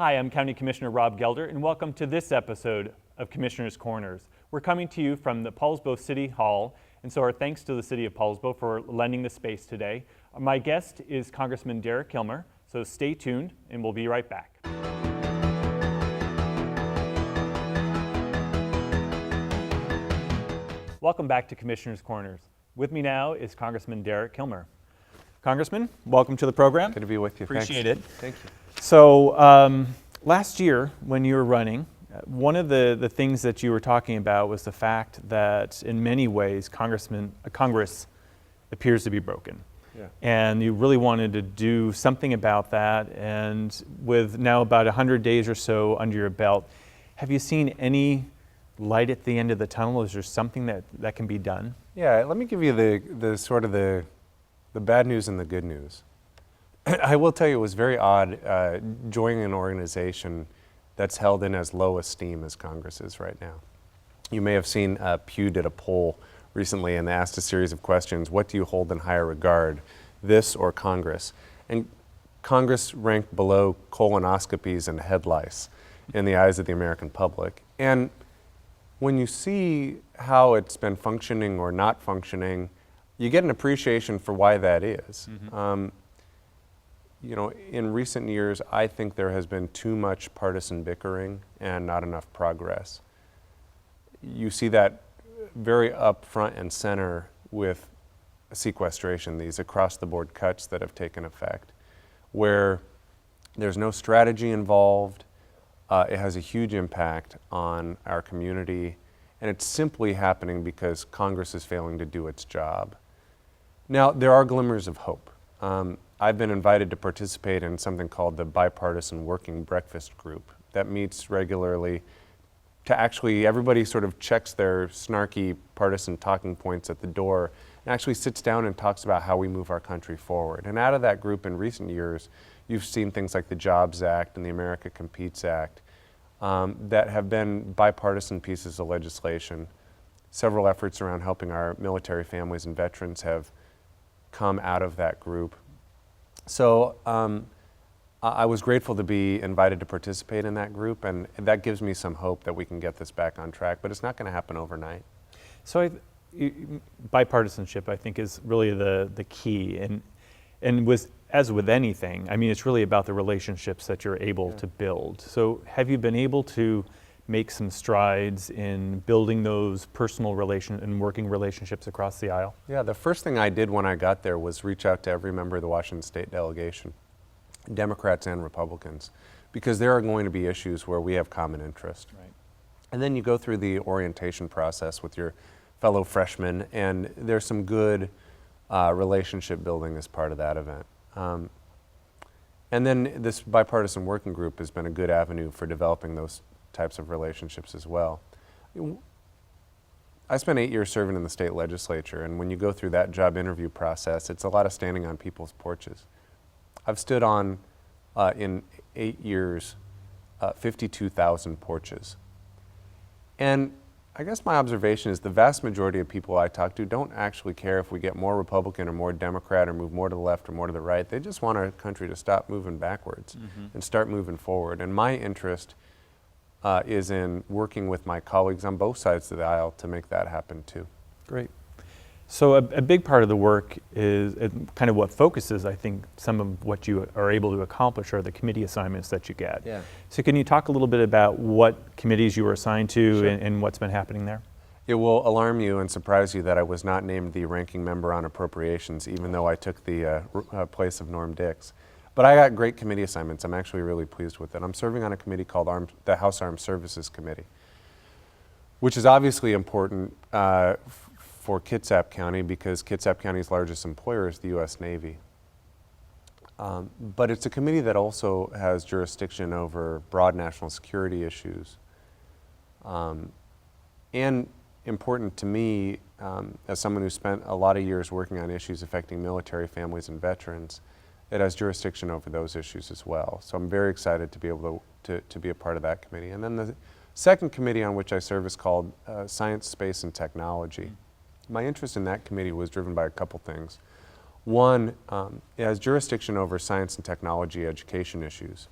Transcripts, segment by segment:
Hi, I'm County Commissioner Rob Gelder, and welcome to this episode of Commissioner's Corners. We're coming to you from the Paulsbo City Hall, and so our thanks to the City of Paulsbo for lending the space today. My guest is Congressman Derek Kilmer, so stay tuned, and we'll be right back. Welcome back to Commissioner's Corners. With me now is Congressman Derek Kilmer. Congressman, welcome to the program. Good to be with you. Appreciate Thanks. it. Thank you. So last year when you were running, one of the things that you were talking about was the fact that in many ways Congress appears to be broken. Yeah. And you really wanted to do something about that, and with now about 100 days or so under your belt, have you seen any light at the end of the tunnel? Is there something that can be done? Yeah, let me give you the bad news and the good news. I will tell you it was very odd joining an organization that's held in as low esteem as Congress is right now. You may have seen Pew did a poll recently and they asked a series of questions. What do you hold in higher regard, this or Congress? And Congress ranked below colonoscopies and head lice in the eyes of the American public. And when you see how it's been functioning or not functioning, you get an appreciation for why that is. Mm-hmm. You know, in recent years, I think there has been too much partisan bickering and not enough progress. You see that very up front and center with sequestration, these across-the-board cuts that have taken effect, where there's no strategy involved. It has a huge impact on our community, and it's simply happening because Congress is failing to do its job. Now, there are glimmers of hope. I've been invited to participate in something called the Bipartisan Working Breakfast Group that meets regularly to actually, everybody sort of checks their snarky partisan talking points at the door and actually sits down and talks about how we move our country forward. And out of that group in recent years, you've seen things like the Jobs Act and the America Competes Act that have been bipartisan pieces of legislation. Several efforts around helping our military families and veterans have come out of that group. So I was grateful to be invited to participate in that group, and that gives me some hope that we can get this back on track, but it's not going to happen overnight. So bipartisanship, I think, is really the key, and as with anything, I mean, it's really about the relationships that you're able to build. So have you been able to make some strides in building those personal and working relationships across the aisle? Yeah, the first thing I did when I got there was reach out to every member of the Washington State delegation, Democrats and Republicans, because there are going to be issues where we have common interest. Right. And then you go through the orientation process with your fellow freshmen, and there's some good relationship building as part of that event. And then this bipartisan working group has been a good avenue for developing those types of relationships as well. I spent 8 years serving in the state legislature, and when you go through that job interview process, it's a lot of standing on people's porches. I've stood on, in 8 years, 52,000 porches. And I guess my observation is the vast majority of people I talk to don't actually care if we get more Republican or more Democrat or move more to the left or more to the right. They just want our country to stop moving backwards and start moving forward. And my interest is in working with my colleagues on both sides of the aisle to make that happen too. Great. So a big part of the work is kind of what focuses, I think, some of what you are able to accomplish are the committee assignments that you get. Yeah. So can you talk a little bit about what committees you were assigned to Sure. and what's been happening there? It will alarm you and surprise you that I was not named the ranking member on appropriations, even though I took the place of Norm Dix. But I got great committee assignments. I'm actually really pleased with it. I'm serving on a committee called the House Armed Services Committee, which is obviously important for Kitsap County because Kitsap County's largest employer is the U.S. Navy. But it's a committee that also has jurisdiction over broad national security issues. And important to me, as someone who spent a lot of years working on issues affecting military families and veterans, it has jurisdiction over those issues as well. So I'm very excited to be able to be a part of that committee. And then the second committee on which I serve is called Science, Space, and Technology. My interest in that committee was driven by a couple things. One, it has jurisdiction over science and technology education issues.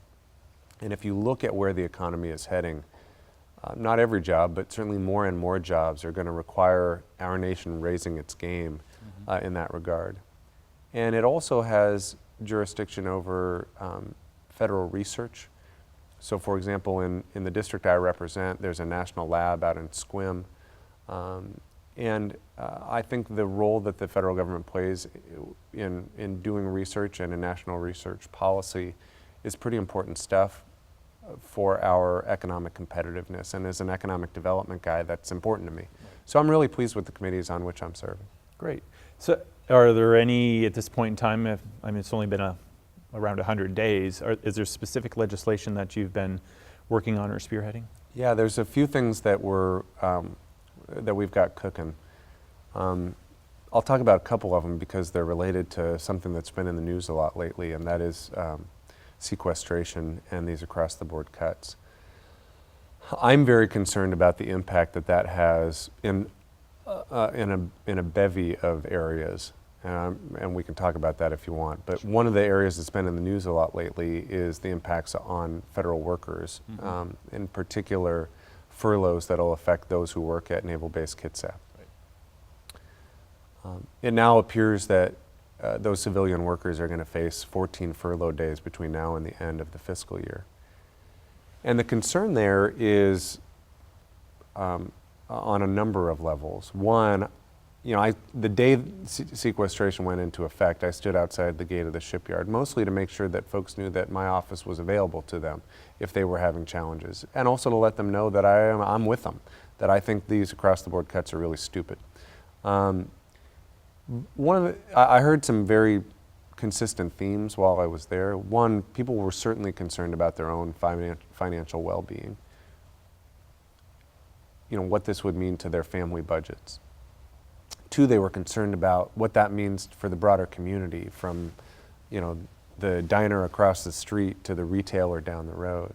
And if you look at where the economy is heading, not every job, but certainly more and more jobs are going to require our nation raising its game in that regard. And it also has jurisdiction over federal research. So for example, in the district I represent, there's a national lab out in Sequim. I think the role that the federal government plays in doing research and in national research policy is pretty important stuff for our economic competitiveness. And as an economic development guy, that's important to me. So I'm really pleased with the committees on which I'm serving. Great. So are there any, at this point in time, it's only been around 100 days, is there specific legislation that you've been working on or spearheading? Yeah, there's a few things that that we've got cooking. I'll talk about a couple of them because they're related to something that's been in the news a lot lately, and that is sequestration and these across-the-board cuts. I'm very concerned about the impact that has in a bevy of areas, and we can talk about that if you want. But one of the areas that's been in the news a lot lately is the impacts on federal workers, in particular furloughs that will affect those who work at Naval Base Kitsap. It now appears that those civilian workers are going to face 14 furlough days between now and the end of the fiscal year. And the concern there is on a number of levels. One, the day sequestration went into effect, I stood outside the gate of the shipyard, mostly to make sure that folks knew that my office was available to them if they were having challenges, and also to let them know that I'm with them, that I think these across-the-board cuts are really stupid. I heard some very consistent themes while I was there. One, people were certainly concerned about their own financial well-being. What this would mean to their family budgets. Two, they were concerned about what that means for the broader community, from the diner across the street to the retailer down the road.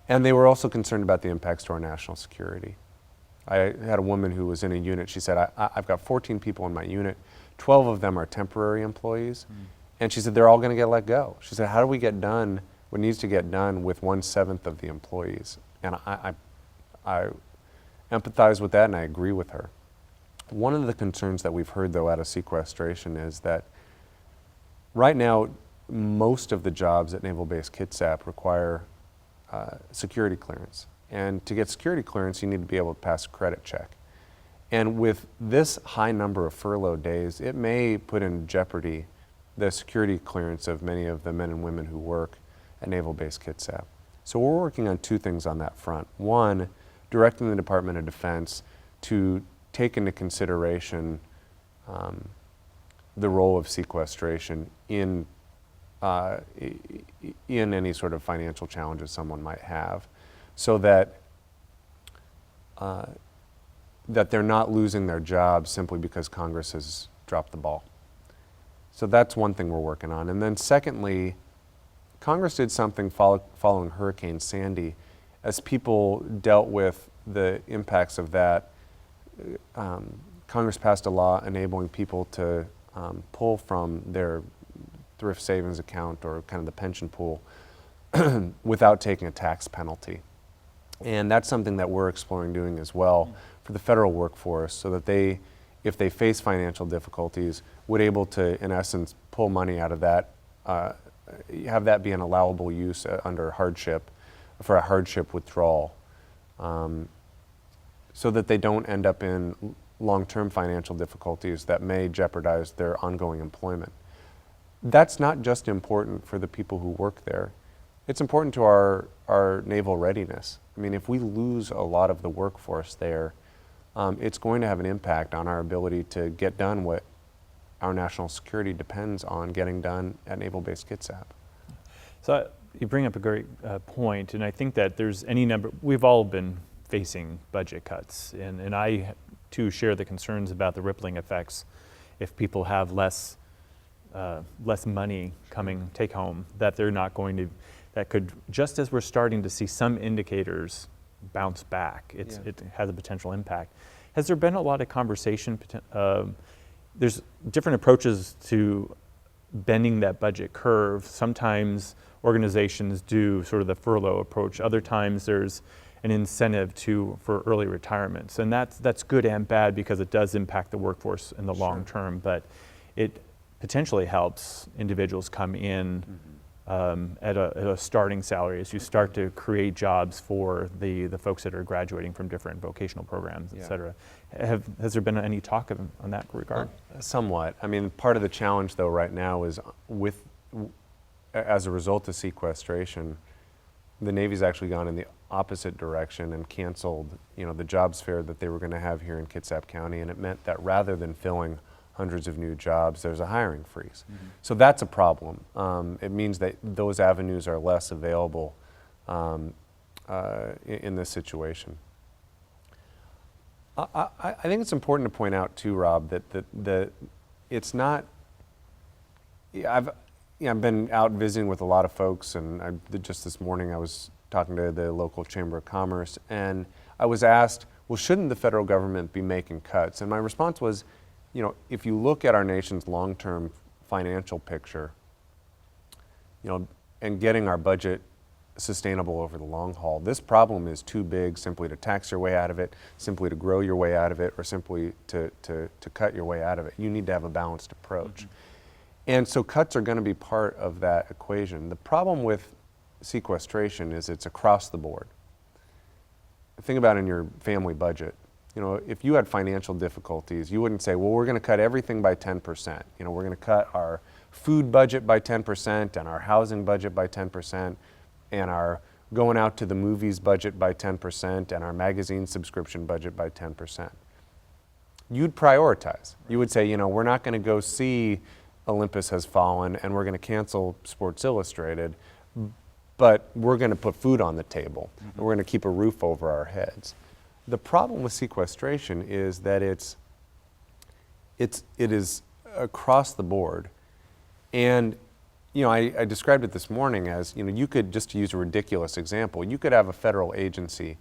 And they were also concerned about the impacts to our national security. I had a woman who was in a unit. She said, I've got 14 people in my unit. 12 of them are temporary employees. And she said, they're all going to get let go. She said, how do we get done what needs to get done with 1/7 of the employees? And I empathize with that, and I agree with her. One of the concerns that we've heard, though, out of sequestration is that right now, most of the jobs at Naval Base Kitsap require security clearance. And to get security clearance, you need to be able to pass a credit check. And with this high number of furlough days, it may put in jeopardy the security clearance of many of the men and women who work at Naval Base Kitsap. So we're working on two things on that front. One, directing the Department of Defense to take into consideration the role of sequestration in any sort of financial challenges someone might have, so that that they're not losing their jobs simply because Congress has dropped the ball. So that's one thing we're working on. And then secondly, Congress did something following Hurricane Sandy. As people dealt with the impacts of that, Congress passed a law enabling people to pull from their thrift savings account or kind of the pension pool without taking a tax penalty. And that's something that we're exploring doing as well for the federal workforce, so that they, if they face financial difficulties, would able to, in essence, pull money out of that, have that be an allowable use under hardship, for a hardship withdrawal, so that they don't end up in long-term financial difficulties that may jeopardize their ongoing employment. That's not just important for the people who work there. It's important to our naval readiness. I mean, if we lose a lot of the workforce there, it's going to have an impact on our ability to get done what our national security depends on getting done at Naval Base Kitsap. So you bring up a great point, and I think that there's any number, we've all been facing budget cuts, and I too share the concerns about the rippling effects if people have less money coming take home, that they're not going to, that could, just as we're starting to see some indicators bounce back, it has a potential impact. Has there been a lot of conversation? There's different approaches to bending that budget curve. Sometimes organizations do sort of the furlough approach. Other times there's an incentive for early retirements. And that's good and bad because it does impact the workforce in the long term, but it potentially helps individuals come in at a starting salary as you start to create jobs for the folks that are graduating from different vocational programs, et cetera. Has there been any talk on that regard? Somewhat. I mean, part of the challenge though right now is as a result of sequestration, the Navy's actually gone in the opposite direction and canceled, the jobs fair that they were going to have here in Kitsap County, and it meant that rather than filling hundreds of new jobs, there's a hiring freeze. So that's a problem. It means that those avenues are less available in this situation. I think it's important to point out too, Rob, that it's not. I've been out visiting with a lot of folks, and just this morning I was talking to the local Chamber of Commerce, and I was asked, well, shouldn't the federal government be making cuts? And my response was, if you look at our nation's long-term financial picture, and getting our budget sustainable over the long haul, this problem is too big simply to tax your way out of it, simply to grow your way out of it, or simply to cut your way out of it. You need to have a balanced approach. And so cuts are going to be part of that equation. The problem with sequestration is it's across the board. Think about in your family budget. If you had financial difficulties, you wouldn't say, well, we're going to cut everything by 10%. We're going to cut our food budget by 10% and our housing budget by 10% and our going out to the movies budget by 10% and our magazine subscription budget by 10%. You'd prioritize. You would say, we're not going to go see Olympus Has Fallen and we're going to cancel Sports Illustrated, but we're going to put food on the table and we're going to keep a roof over our heads. The problem with sequestration is that it is across the board. And I described it this morning as, you could, just to use a ridiculous example, you could have a federal agency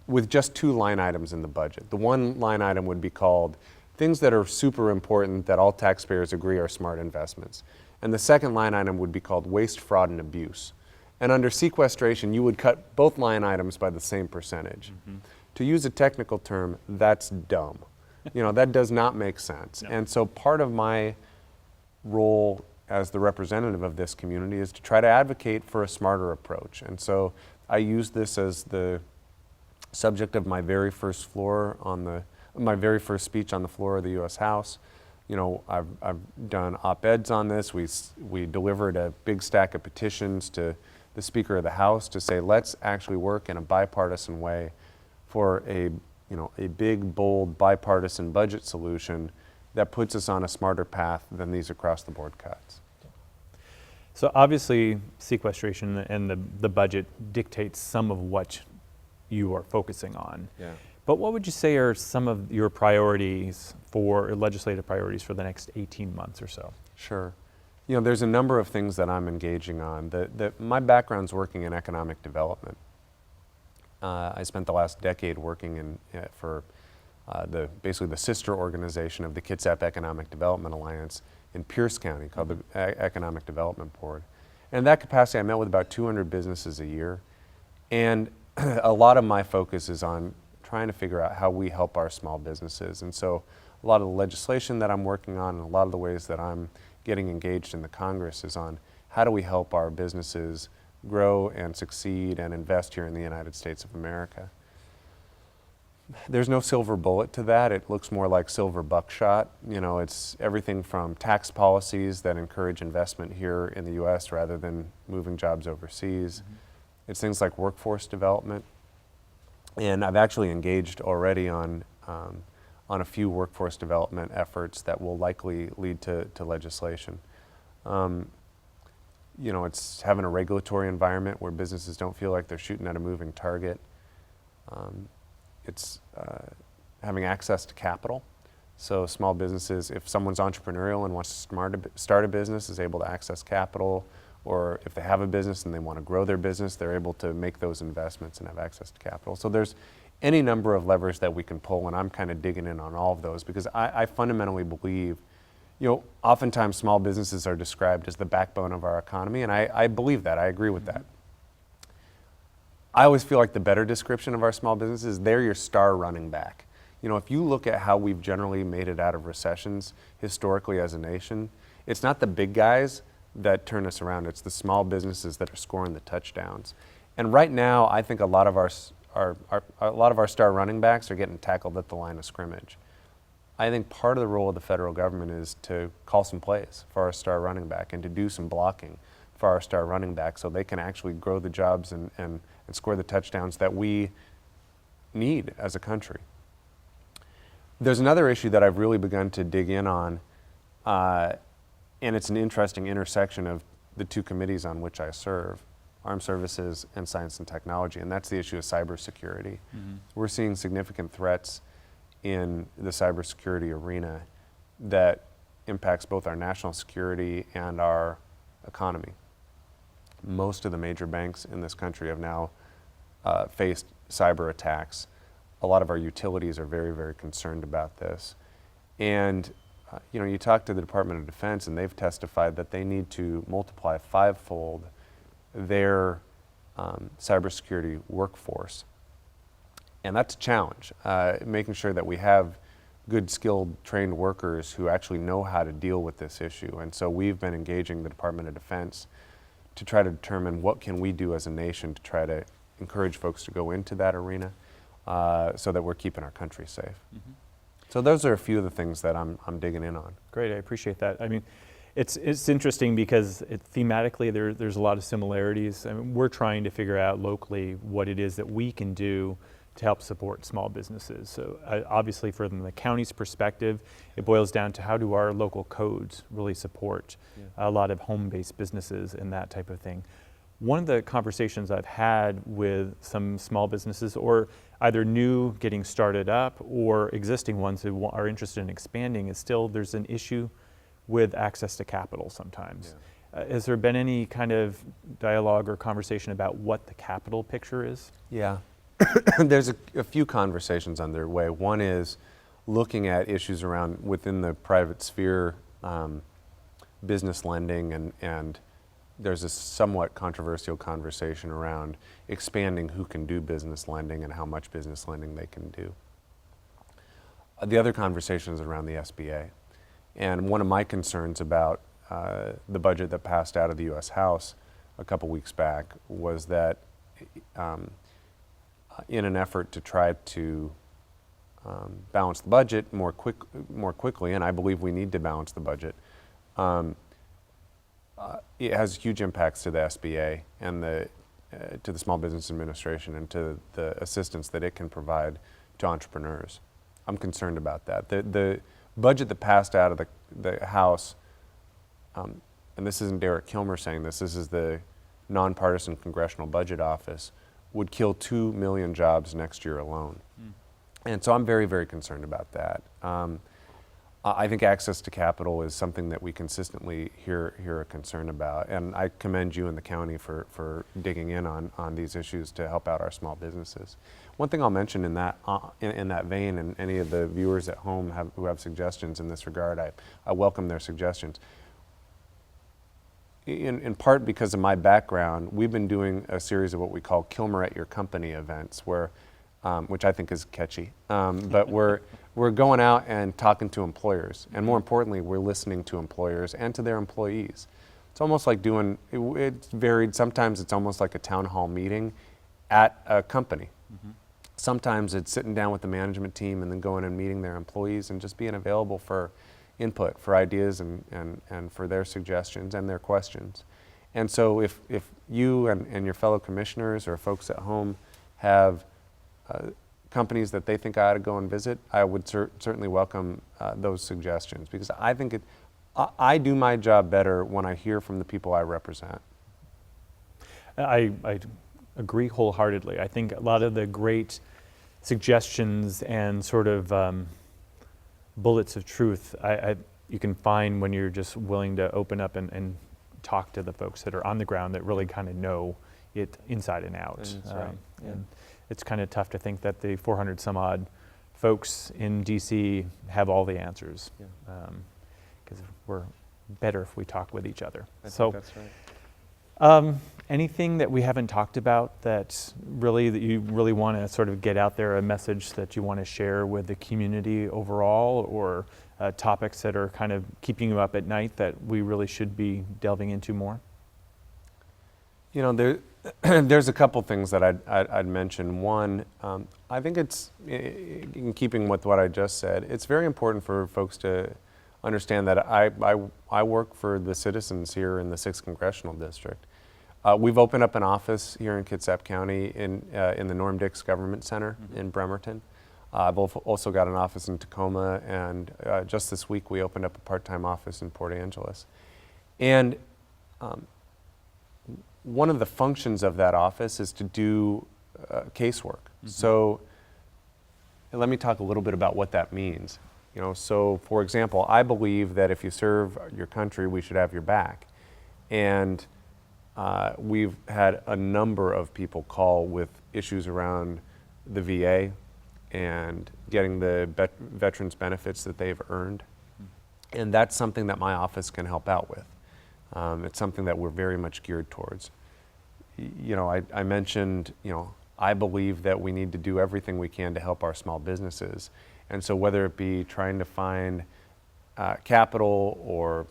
with just 2 line items in the budget. The one line item would be called things that are super important that all taxpayers agree are smart investments. And the second line item would be called waste, fraud, and abuse. And under sequestration, you would cut both line items by the same percentage. To use a technical term, that's dumb. That does not make sense. No. And so part of my role as the representative of this community is to try to advocate for a smarter approach. And so I use this as the subject of my very first speech on the floor of the U.S. House. I've done op-eds on this. We delivered a big stack of petitions to the Speaker of the House to say, let's actually work in a bipartisan way for a big, bold, bipartisan budget solution that puts us on a smarter path than these across-the-board cuts. So obviously, sequestration and the budget dictates some of what you are focusing on. Yeah. But what would you say are some of your priorities legislative priorities for the next 18 months or so? Sure. There's a number of things that I'm engaging on. My background's working in economic development. I spent the last decade working for basically the sister organization of the Kitsap Economic Development Alliance in Pierce County called the Economic Development Board. And in that capacity, I met with about 200 businesses a year. And a lot of my focus is on trying to figure out how we help our small businesses. And so a lot of the legislation that I'm working on and a lot of the ways that I'm getting engaged in the Congress is on how do we help our businesses grow and succeed and invest here in the United States of America. There's no silver bullet to that. It looks more like silver buckshot. It's everything from tax policies that encourage investment here in the U.S. rather than moving jobs overseas. It's things like workforce development. And I've actually engaged already on a few workforce development efforts that will likely lead to legislation. It's having a regulatory environment where businesses don't feel like they're shooting at a moving target. It's having access to capital. So small businesses, if someone's entrepreneurial and wants to start a business, is able to access capital, or if they have a business and they want to grow their business, they're able to make those investments and have access to capital. So there's any number of levers that we can pull, and I'm kind of digging in on all of those because I fundamentally believe oftentimes small businesses are described as the backbone of our economy, and I believe that. I agree with that. I always feel like the better description of our small businesses is they're your star running back. If you look at how we've generally made it out of recessions historically as a nation, it's not the big guys that turn us around. It's the small businesses that are scoring the touchdowns. And right now, I think a lot of our star running backs are getting tackled at the line of scrimmage. I think part of the role of the federal government is to call some plays for our star running back and to do some blocking for our star running back so they can actually grow the jobs and score the touchdowns that we need as a country. There's another issue that I've really begun to dig in on, and it's an interesting intersection of the two committees on which I serve, Armed Services and Science and Technology, and that's the issue of cybersecurity. We're seeing significant threats in the cybersecurity arena that impacts both our national security and our economy. Most of the major banks in this country have now faced cyber attacks. A lot of our utilities are very, very concerned about this. And you talk to the Department of Defense and they've testified that they need to multiply fivefold their cybersecurity workforce. And that's a challenge, making sure that we have good, skilled, trained workers who actually know how to deal with this issue. And so we've been engaging the Department of Defense to try to determine what can we do as a nation to try to encourage folks to go into that arena so that we're keeping our country safe. So those are a few of the things that I'm digging in on. Great, I appreciate that. I mean, it's interesting because thematically there's a lot of similarities. I mean, we're trying to figure out locally what it is that we can do to help support small businesses. So obviously from the county's perspective, it boils down to how do our local codes really support a lot of home-based businesses and that type of thing. One of the conversations I've had with some small businesses, or either new getting started up or existing ones who are interested in expanding, is still there's an issue with access to capital sometimes. Has there been any kind of dialogue or conversation about what the capital picture is? Yeah. There's a few conversations underway. One is looking at issues around within the private sphere, business lending, and there's a somewhat controversial conversation around expanding who can do business lending and how much business lending they can do. The other conversation is around the SBA. And one of my concerns about the budget that passed out of the U.S. House a couple weeks back was that in an effort to try to balance the budget more quickly, and I believe we need to balance the budget, it has huge impacts to the SBA and to the Small Business Administration and to the assistance that it can provide to entrepreneurs. I'm concerned about that. The budget that passed out of the House, and this isn't Derek Kilmer saying this is the nonpartisan Congressional Budget Office, would kill 2 million jobs next year alone. And so I'm very, very concerned about that. I think access to capital is something that we consistently hear a concern about, and I commend you and the county for digging in on these issues to help out our small businesses. One thing I'll mention in that vein, and any of the viewers at home who have suggestions in this regard, I welcome their suggestions. In part because of my background, we've been doing a series of what we call Kilmer at Your Company events, which I think is catchy. But we're going out and talking to employers, and more importantly, we're listening to employers and to their employees. It's almost like it's varied. Sometimes it's almost like a town hall meeting at a company. Sometimes it's sitting down with the management team and then going and meeting their employees and just being available for input, for ideas and for their suggestions and their questions. And so if you and your fellow commissioners or folks at home have companies that they think I ought to go and visit, I would certainly welcome those suggestions, because I think I do my job better when I hear from the people I represent. I agree wholeheartedly. I think a lot of the great suggestions and sort of bullets of truth you can find when you're just willing to open up and talk to the folks that are on the ground that really kind of know it inside and out. That's right. And it's kind of tough to think that the 400 some odd folks in DC have all the answers. Because because we're better if we talk with each other. I think that's right. Anything that we haven't talked about that you really want to sort of get out there, a message that you want to share with the community overall, or topics that are kind of keeping you up at night that we really should be delving into more? You know, there's a couple things that I'd mention. One, I think it's, in keeping with what I just said, it's very important for folks to understand that I work for the citizens here in the 6th Congressional District. We've opened up an office here in Kitsap County in the Norm Dix Government Center in Bremerton. I've also got an office in Tacoma, and just this week we opened up a part-time office in Port Angeles. And one of the functions of that office is to do casework. So let me talk a little bit about what that means. You know, so for example, I believe that if you serve your country, we should have your back. And we've had a number of people call with issues around the VA and getting the veterans benefits that they've earned. And that's something that my office can help out with. It's something that we're very much geared towards. You know, I mentioned, you know, I believe that we need to do everything we can to help our small businesses. And so whether it be trying to find capital, or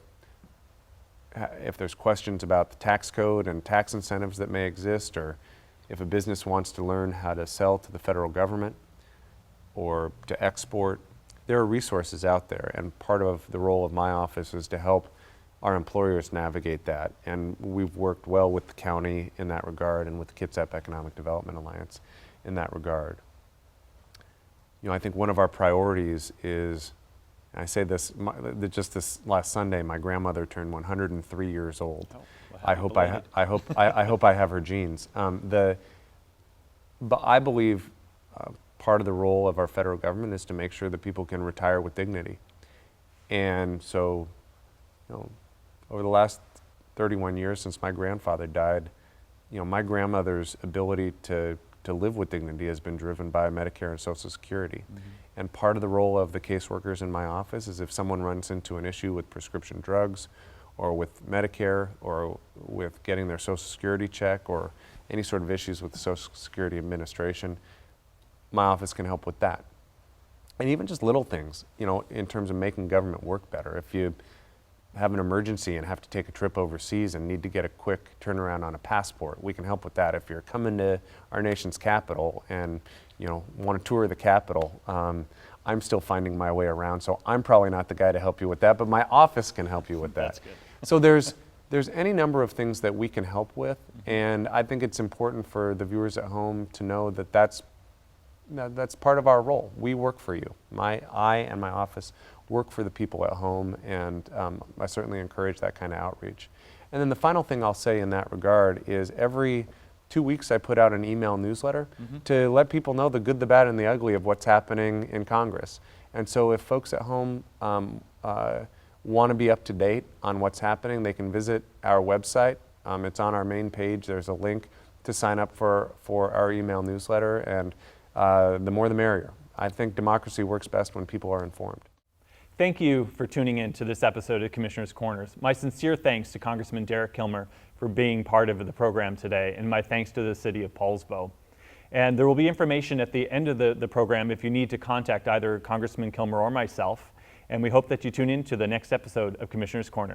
if there's questions about the tax code and tax incentives that may exist, or if a business wants to learn how to sell to the federal government or to export, there are resources out there. And part of the role of my office is to help our employers navigate that. And we've worked well with the county in that regard, and with the Kitsap Economic Development Alliance in that regard. You know, I think one of our priorities is, and I say this, just this last Sunday, my grandmother turned 103 years old. Oh, well, I hope I have her genes. But I believe part of the role of our federal government is to make sure that people can retire with dignity. And so, you know, over the last 31 years since my grandfather died, you know, my grandmother's ability to live with dignity has been driven by Medicare and Social Security. And part of the role of the caseworkers in my office is if someone runs into an issue with prescription drugs, or with Medicare, or with getting their Social Security check, or any sort of issues with the Social Security Administration, my office can help with that. And even just little things, you know, in terms of making government work better. If you have an emergency and have to take a trip overseas and need to get a quick turnaround on a passport, we can help with that. If you're coming to our nation's capital and, you know, want to tour the Capitol, I'm still finding my way around, so I'm probably not the guy to help you with that, but my office can help you with that. That's good. So there's any number of things that we can help with, and I think it's important for the viewers at home to know that that's part of our role. We work for you. I and my office work for the people at home, and I certainly encourage that kind of outreach. And then the final thing I'll say in that regard is every 2 weeks I put out an email newsletter to let people know the good, the bad, and the ugly of what's happening in Congress. And so if folks at home want to be up to date on what's happening, they can visit our website. It's on our main page. There's a link to sign up for our email newsletter, and the more the merrier. I think democracy works best when people are informed. Thank you for tuning in to this episode of Commissioner's Corners. My sincere thanks to Congressman Derek Kilmer for being part of the program today, and my thanks to the city of Paulsbo. And there will be information at the end of the program if you need to contact either Congressman Kilmer or myself. And we hope that you tune in to the next episode of Commissioner's Corner.